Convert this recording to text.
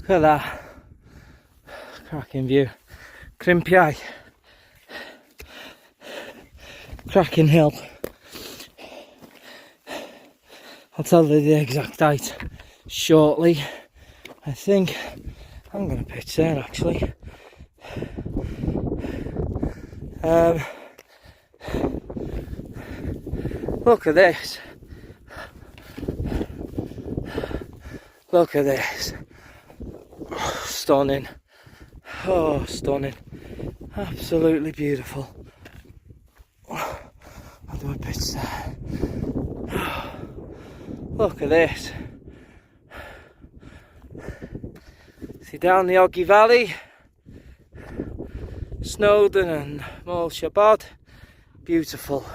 Look at that. Cracking view. Crimpiai. Cracking hill. I'll tell you the exact height shortly. I think I'm going to pitch there actually. Look at this. Look at this. Oh, stunning. Oh, stunning. Absolutely beautiful. How do I pitch there? Look at this. See down the Oggy Valley, Snowdon and Moel Shabod. Beautiful.